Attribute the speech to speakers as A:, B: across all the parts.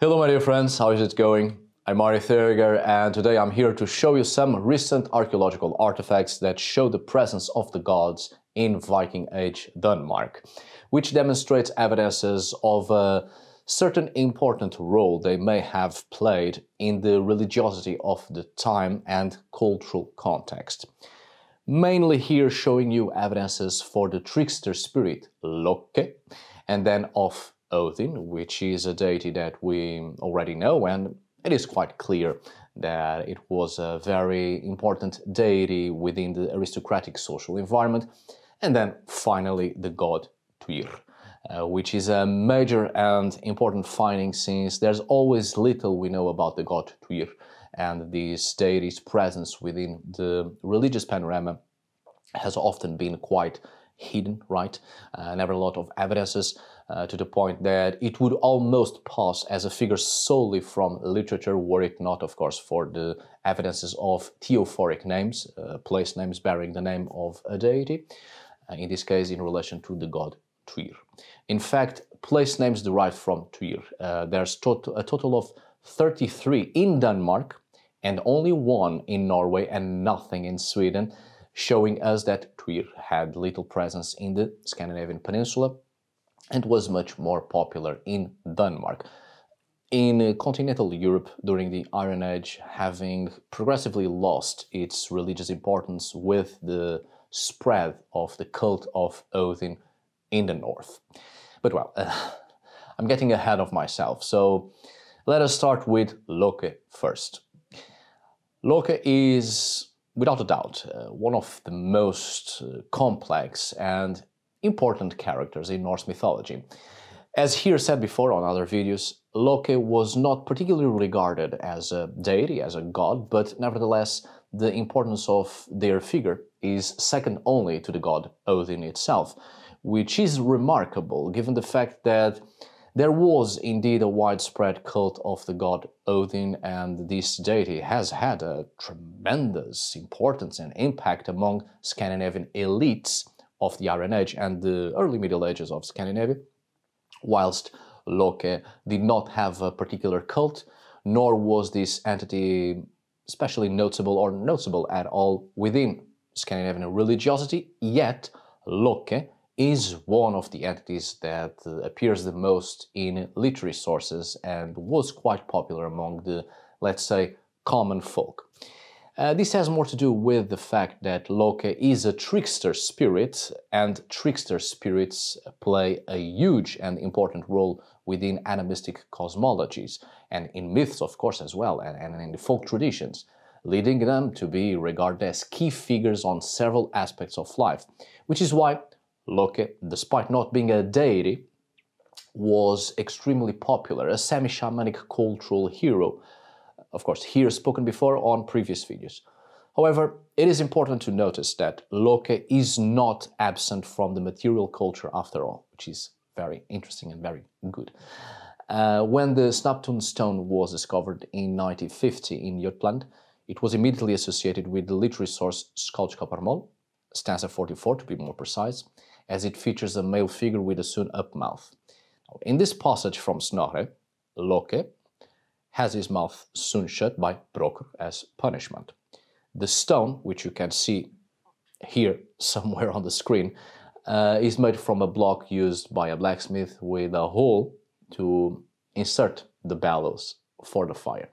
A: Hello my dear friends, how is it going? I'm Mari Theriger and today I'm here to show you some recent archaeological artifacts that show the presence of the gods in Viking Age Denmark, which demonstrates evidences of a certain important role they may have played in the religiosity of the time and cultural context. Mainly here showing you evidences for the trickster spirit Loki, and then of Odin, which is a deity that we already know, and it is quite clear that it was a very important deity within the aristocratic social environment. And then finally the god Tyr, which is a major and important finding, since there's always little we know about the god Tyr and this deity's presence within the religious panorama has often been quite hidden, right? Never a lot of evidences, to the point that it would almost pass as a figure solely from literature, were it not, of course, for the evidences of theophoric names, place names bearing the name of a deity, in this case in relation to the god Tyr. In fact, place names derived from Tyr. There's a total of 33 in Denmark and only one in Norway and nothing in Sweden, showing us that Tyr had little presence in the Scandinavian peninsula and was much more popular in Denmark. In continental Europe during the Iron Age, having progressively lost its religious importance with the spread of the cult of Odin in the north. But well, I'm getting ahead of myself, so let us start with Loki first. Loki is, without a doubt, one of the most complex and important characters in Norse mythology. As here said before on other videos, Loki was not particularly regarded as a deity, as a god, but nevertheless the importance of their figure is second only to the god Odin itself, which is remarkable given the fact that there was indeed a widespread cult of the god Odin, and this deity has had a tremendous importance and impact among Scandinavian elites of the Iron Age and the early Middle Ages of Scandinavia, whilst Loki did not have a particular cult, nor was this entity especially noticeable or noticeable at all within Scandinavian religiosity, yet Loki is one of the entities that appears the most in literary sources and was quite popular among the, let's say, common folk. This has more to do with the fact that Loki is a trickster spirit, and trickster spirits play a huge and important role within animistic cosmologies, and in myths, of course, as well, and in the folk traditions, leading them to be regarded as key figures on several aspects of life, which is why Loki, despite not being a deity, was extremely popular, a semi-shamanic cultural hero, of course, here spoken before on previous videos. However, it is important to notice that Loki is not absent from the material culture after all, which is very interesting and very good. When the Snaptun stone was discovered in 1950 in Jutland, it was immediately associated with the literary source Skaldskaparmál, stanza 44 to be more precise, as it features a male figure with a sewn-up mouth. In this passage from Snorre, Loki has his mouth sewn shut by Brokr as punishment. The stone, which you can see here somewhere on the screen, is made from a block used by a blacksmith with a hole to insert the bellows for the fire.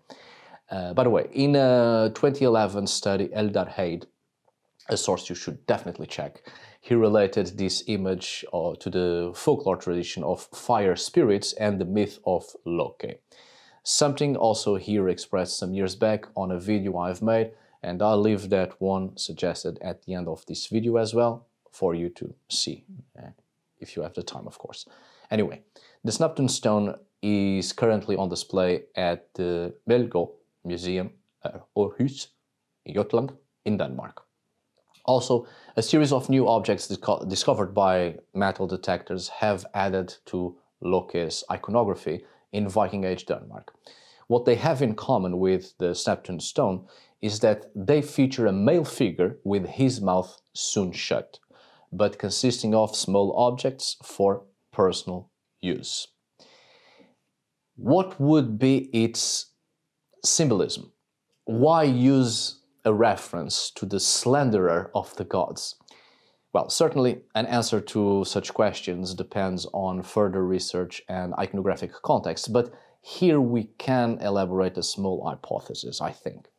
A: By the way, in a 2011 study, Eldar Heid, a source you should definitely check, he related this image to the folklore tradition of fire spirits and the myth of Loki. Something also here expressed some years back on a video I've made, and I'll leave that one suggested at the end of this video as well for you to see, if you have the time, of course. Anyway, the Snaptun stone is currently on display at the Belgo Museum, Aarhus, in Jutland, in Denmark. Also, a series of new objects discovered by metal detectors have added to Loki's iconography in Viking Age Denmark. What they have in common with the Snaptun stone is that they feature a male figure with his mouth sewn shut, but consisting of small objects for personal use. What would be its symbolism? Why use a reference to the slanderer of the gods? Well, certainly an answer to such questions depends on further research and iconographic context, but here we can elaborate a small hypothesis, I think.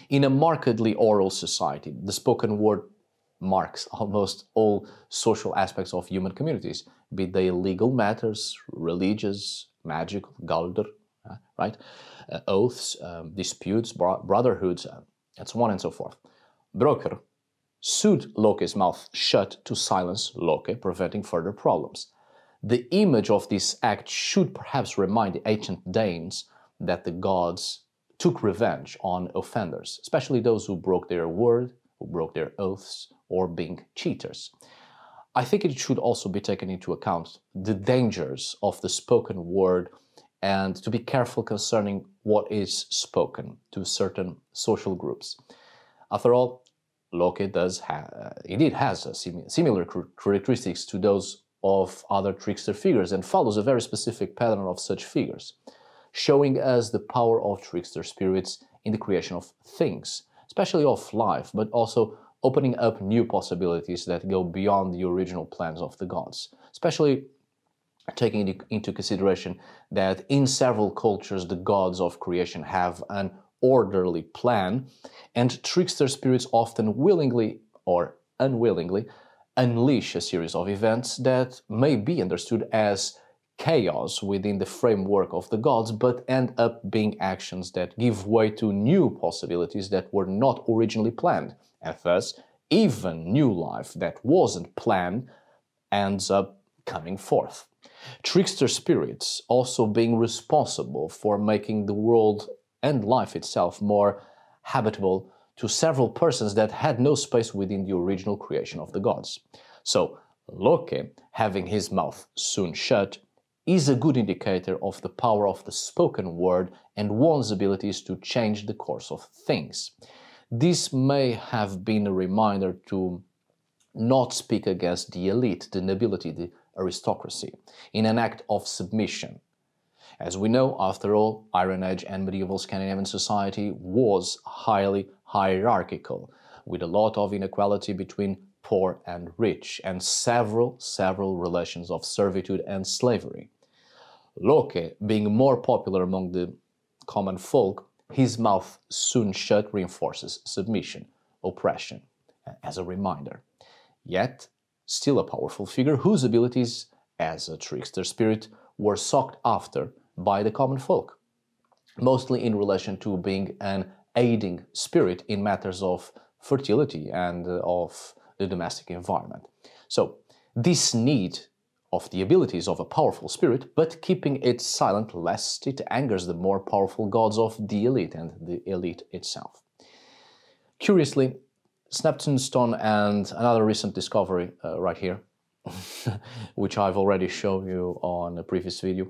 A: In a markedly oral society, the spoken word marks almost all social aspects of human communities, be they legal matters, religious, magical, galder, right? Oaths, disputes, brotherhoods, and so on and so forth. Broker sewed Loki's mouth shut to silence Loki, preventing further problems. The image of this act should perhaps remind the ancient Danes that the gods took revenge on offenders, especially those who broke their word, who broke their oaths, or being cheaters. I think it should also be taken into account the dangers of the spoken word and to be careful concerning what is spoken to certain social groups. After all, Loki indeed has similar characteristics to those of other trickster figures and follows a very specific pattern of such figures, showing us the power of trickster spirits in the creation of things, especially of life, but also opening up new possibilities that go beyond the original plans of the gods, especially taking into consideration that in several cultures the gods of creation have an orderly plan, and trickster spirits often willingly or unwillingly unleash a series of events that may be understood as chaos within the framework of the gods, but end up being actions that give way to new possibilities that were not originally planned, and thus even new life that wasn't planned ends up coming forth. Trickster spirits also being responsible for making the world and life itself more habitable to several persons that had no space within the original creation of the gods. So Loki, having his mouth soon shut, is a good indicator of the power of the spoken word and one's abilities to change the course of things. This may have been a reminder to not speak against the elite, the nobility, the aristocracy, in an act of submission. As we know, after all, Iron Age and medieval Scandinavian society was highly hierarchical, with a lot of inequality between poor and rich, and several relations of servitude and slavery. Loki, being more popular among the common folk, his mouth soon shut reinforces submission, oppression, as a reminder. Yet, still a powerful figure whose abilities as a trickster spirit were sought after by the common folk, mostly in relation to being an aiding spirit in matters of fertility and of the domestic environment. So, this need of the abilities of a powerful spirit, but keeping it silent lest it angers the more powerful gods of the elite and the elite itself. Curiously, Snepton Stone and another recent discovery right here, which I've already shown you on a previous video,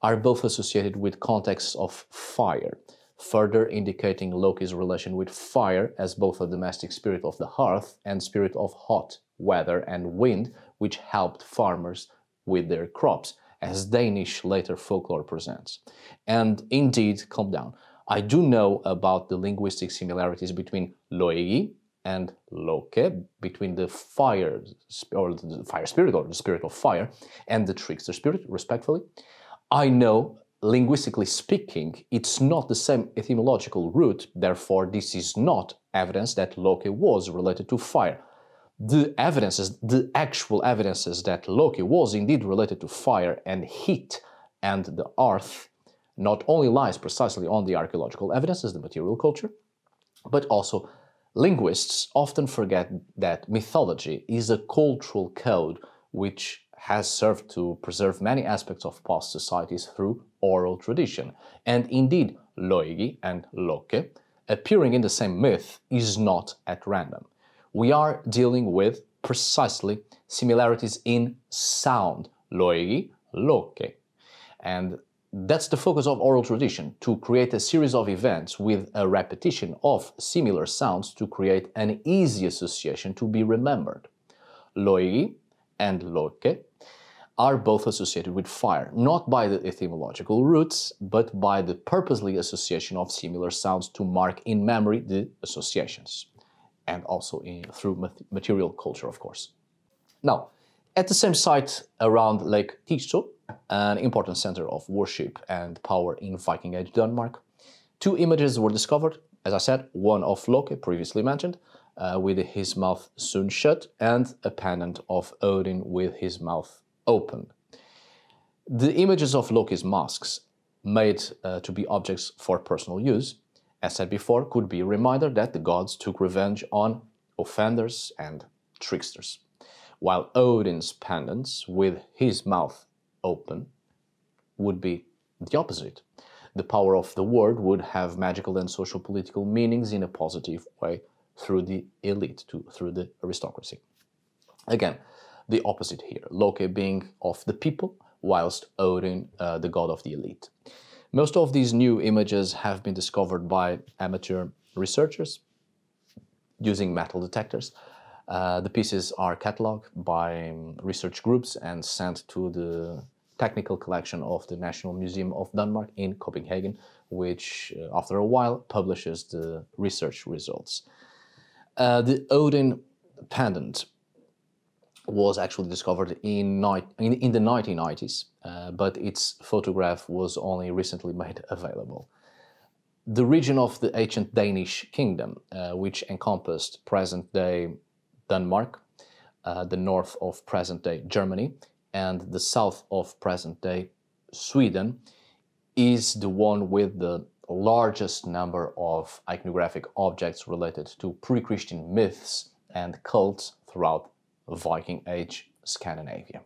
A: are both associated with contexts of fire, further indicating Loki's relation with fire as both a domestic spirit of the hearth and spirit of hot weather and wind, which helped farmers with their crops, as Danish later folklore presents. And indeed, calm down, I do know about the linguistic similarities between Loki and Loki, between the fire or the fire spirit or the spirit of fire and the trickster spirit, respectively. I know, linguistically speaking, it's not the same etymological root, therefore this is not evidence that Loki was related to fire. The actual evidences that Loki was indeed related to fire and heat and the earth not only lies precisely on the archaeological evidences, the material culture, but also linguists often forget that mythology is a cultural code which has served to preserve many aspects of past societies through oral tradition. And indeed, Loki and Loki, appearing in the same myth, is not at random. We are dealing with precisely similarities in sound, Loki, Loki. And that's the focus of oral tradition, to create a series of events with a repetition of similar sounds to create an easy association to be remembered. Loki and Loki are both associated with fire, not by the etymological roots, but by the purposely association of similar sounds to mark in memory the associations, and also through material culture, of course. Now, at the same site around Lake Tiso, an important center of worship and power in Viking Age Denmark, two images were discovered, as I said, one of Loki, previously mentioned, with his mouth sewn shut, and a pendant of Odin with his mouth open. The images of Loki's masks, made to be objects for personal use, as said before, could be a reminder that the gods took revenge on offenders and tricksters, while Odin's pendants with his mouth open would be the opposite. The power of the word would have magical and social political meanings in a positive way through the elite, through the aristocracy. Again, the opposite here, Loki being of the people, whilst Odin the god of the elite. Most of these new images have been discovered by amateur researchers using metal detectors. The pieces are catalogued by research groups and sent to the technical collection of the National Museum of Denmark in Copenhagen, which after a while publishes the research results. The Odin pendant was actually discovered in the 1990s, but its photograph was only recently made available. The region of the ancient Danish kingdom, which encompassed present-day Denmark, the north of present-day Germany, and the south of present-day Sweden, is the one with the largest number of iconographic objects related to pre-Christian myths and cults throughout Viking Age Scandinavia.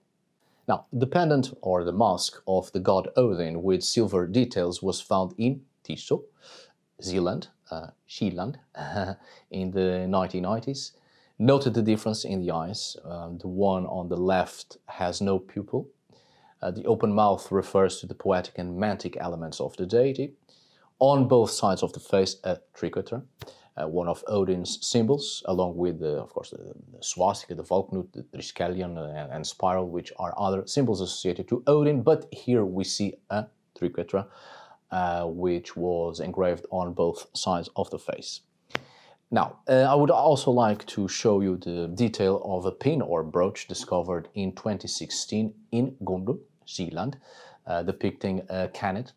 A: Now, the pendant or the mask of the god Odin with silver details was found in Tiso, Zealand, Zealand, in the 1990s. Noted the difference in the eyes. The one on the left has no pupil. The open mouth refers to the poetic and mantic elements of the deity. On both sides of the face, a triquetra, one of Odin's symbols, along with, of course, the swastika, the Valknut, the triskelion, and spiral, which are other symbols associated to Odin. But here we see a triquetra, which was engraved on both sides of the face. Now, I would also like to show you the detail of a pin or brooch discovered in 2016 in Gundum, Zealand, depicting a canet,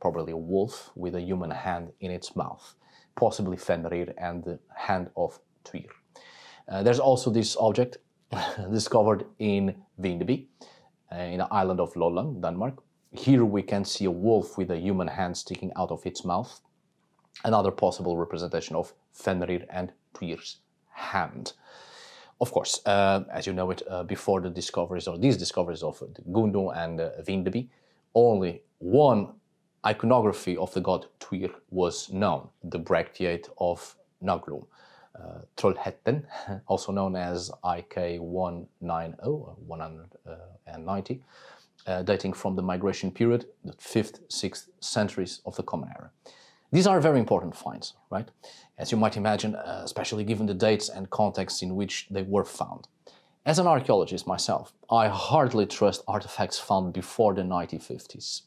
A: probably a wolf, with a human hand in its mouth, possibly Fenrir and the hand of Tyr. There's also this object discovered in Vindeby, in the island of Lolland, Denmark. Here we can see a wolf with a human hand sticking out of its mouth, another possible representation of Fenrir and Tyr's hand. Of course, as you know it, before the discoveries or these discoveries of Gundum and Vindeby, only one iconography of the god Tyr was known, the Bracteate of Naglum, Trollhätten, also known as IK 190, dating from the migration period, the 5th, 6th centuries of the Common Era. These are very important finds, right? As you might imagine, especially given the dates and contexts in which they were found. As an archaeologist myself, I hardly trust artifacts found before the 1950s,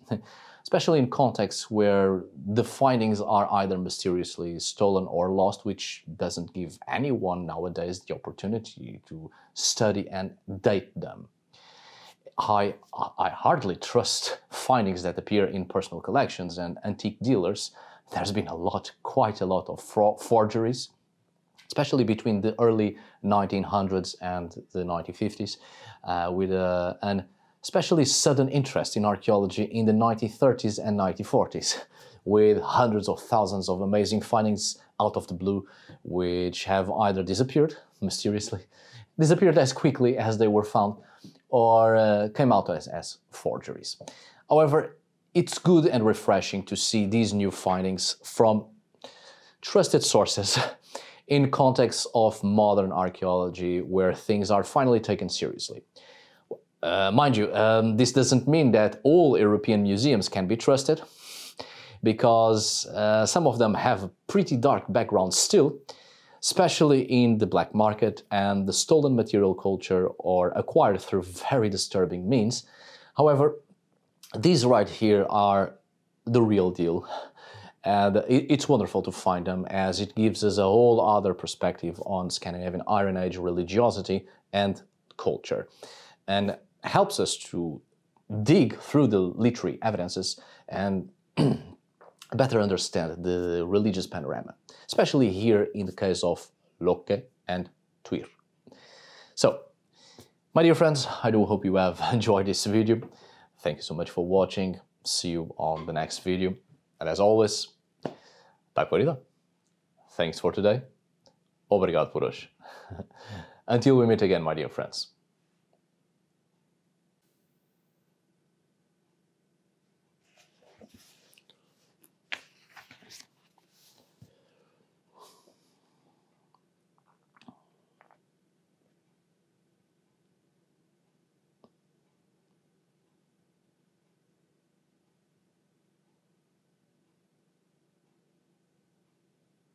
A: especially in contexts where the findings are either mysteriously stolen or lost, which doesn't give anyone nowadays the opportunity to study and date them. I hardly trust findings that appear in personal collections and antique dealers. There's been quite a lot of forgeries, especially between the early 1900s and the 1950s, with an especially sudden interest in archaeology in the 1930s and 1940s, with hundreds of thousands of amazing findings out of the blue, which have either disappeared mysteriously, disappeared as quickly as they were found, or came out as forgeries. However, it's good and refreshing to see these new findings from trusted sources in context of modern archaeology, where things are finally taken seriously. Mind you, this doesn't mean that all European museums can be trusted, because some of them have a pretty dark background still, especially in the black market, and the stolen material culture or acquired through very disturbing means. However, these right here are the real deal, and it's wonderful to find them, as it gives us a whole other perspective on Scandinavian Iron Age religiosity and culture, and helps us to dig through the literary evidences and better understand the religious panorama, especially here in the case of Loki and Tyr. So, my dear friends, I do hope you have enjoyed this video. Thank you so much for watching. See you on the next video. And as always, tack för idag. Thanks for today. Obrigado por hoje. Until we meet again, my dear friends.